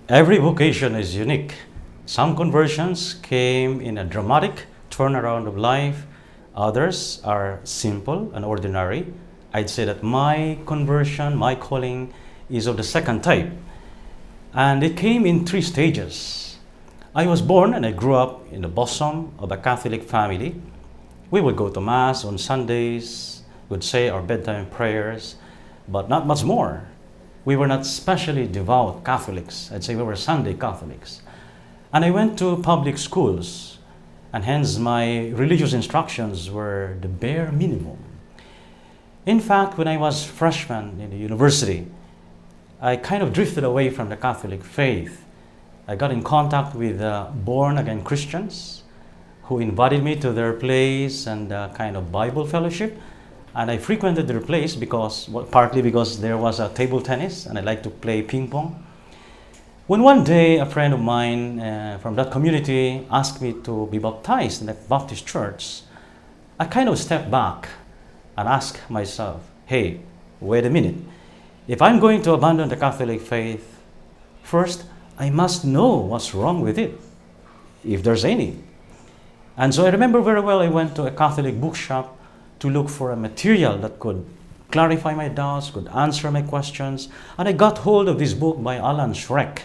Every vocation is unique. Some conversions came in a dramatic turnaround of life. Others are simple and ordinary. I'd say that my conversion, my calling, is of the second type. And it came in three stages. I was born and I grew up in the bosom of a Catholic family. We would go to Mass on Sundays, would say our bedtime prayers, but not much more. We were not specially devout Catholics. I'd say we were Sunday Catholics. And I went to public schools, and hence my religious instructions were the bare minimum. In fact, when I was freshman in the university, I kind of drifted away from the Catholic faith. I got in contact with born-again Christians who invited me to their place and kind of Bible fellowship. And I frequented their place partly because there was a table tennis and I like to play ping pong. When one day a friend of mine from that community asked me to be baptized in the Baptist church, I kind of stepped back and asked myself, hey, wait a minute. If I'm going to abandon the Catholic faith, first I must know what's wrong with it, if there's any. And so I remember very well I went to a Catholic bookshop to look for a material that could clarify my doubts, could answer my questions. And I got hold of this book by Alan Schreck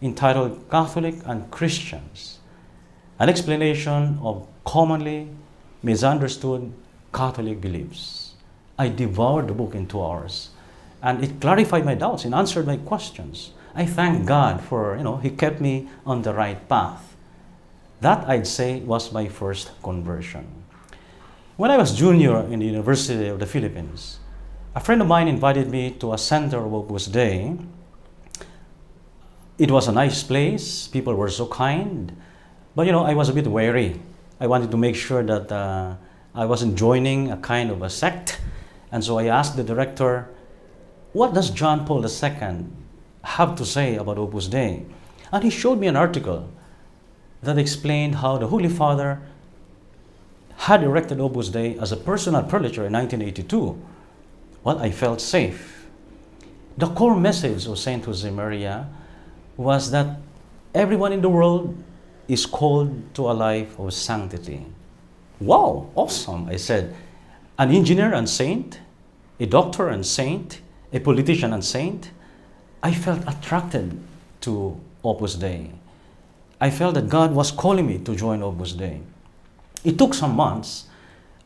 entitled Catholic and Christians, an explanation of commonly misunderstood Catholic beliefs. I devoured the book in 2 hours, and it clarified my doubts and answered my questions. I thank God for, He kept me on the right path. That, I'd say, was my first conversion. When I was junior in the University of the Philippines, a friend of mine invited me to a center of Opus Dei. It was a nice place. People were so kind. But, I was a bit wary. I wanted to make sure that I wasn't joining a kind of a sect. And so I asked the director, what does John Paul II have to say about Opus Dei? And he showed me an article that explained how the Holy Father had erected Opus Dei as a personal prelature in 1982. Well, I felt safe. The core message of Saint Josemaria was that everyone in the world is called to a life of sanctity. Wow, awesome, I said. An engineer and saint, a doctor and saint, a politician and saint. I felt attracted to Opus Dei. I felt that God was calling me to join Opus Dei. It took some months.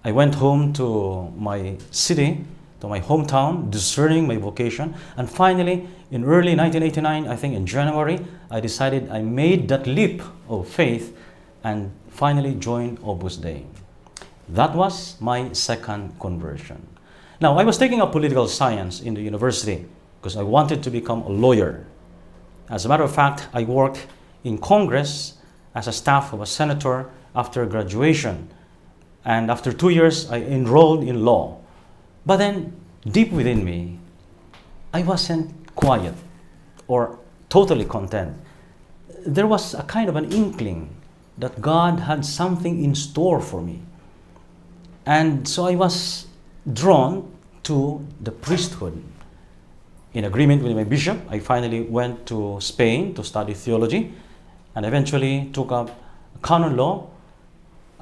I went home to my city, to my hometown, discerning my vocation. And finally, in early 1989, I think in January, I decided I made that leap of faith and finally joined Opus Dei. That was my second conversion. Now, I was taking up political science in the university because I wanted to become a lawyer. As a matter of fact, I worked in Congress as a staff of a senator after graduation. And after 2 years, I enrolled in law. But then, deep within me, I wasn't quiet or totally content. There was a kind of an inkling that God had something in store for me. And so I was drawn to the priesthood. In agreement with my bishop, I finally went to Spain to study theology and eventually took up canon law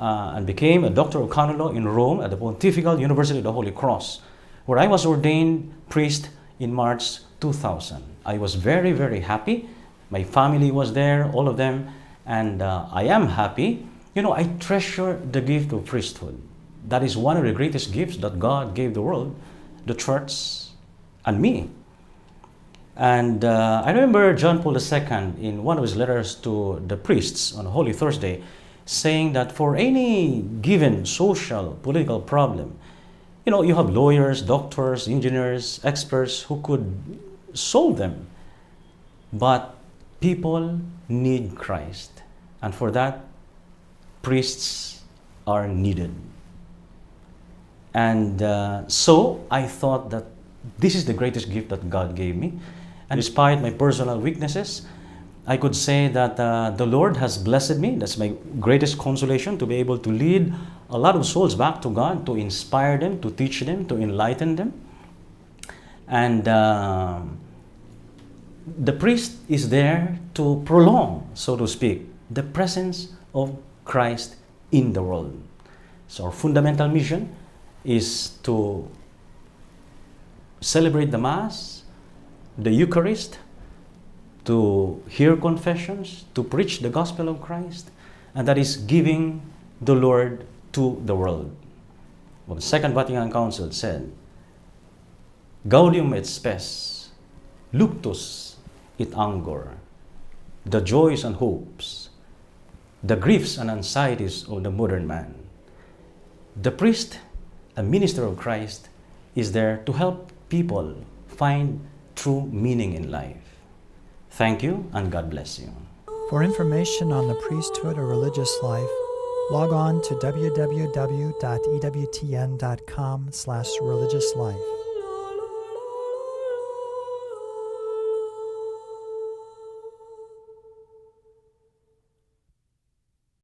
and became a doctor of canon law in Rome at the Pontifical University of the Holy Cross, where I was ordained priest in March 2000. I was very, very happy. My family was there, all of them, and I am happy. I treasure the gift of priesthood. That is one of the greatest gifts that God gave the world, the church, and me. And I remember John Paul II in one of his letters to the priests on Holy Thursday saying that for any given social, political problem, you have lawyers, doctors, engineers, experts who could solve them. But people need Christ. And for that, priests are needed. And so I thought that this is the greatest gift that God gave me. And despite my personal weaknesses, I could say that the Lord has blessed me. That's my greatest consolation, to be able to lead a lot of souls back to God, to inspire them, to teach them, to enlighten them. And the priest is there to prolong, so to speak, the presence of Christ in the world. So our fundamental mission is to celebrate the Mass, the Eucharist, to hear confessions, to preach the gospel of Christ, and that is giving the Lord to the world. Well, the Second Vatican Council said, Gaudium et spes, luctus et angor, the joys and hopes, the griefs and anxieties of the modern man. The priest, a minister of Christ, is there to help people find true meaning in life. Thank you, and God bless you. For information on the priesthood or religious life, log on to www.ewtn.com/religiouslife.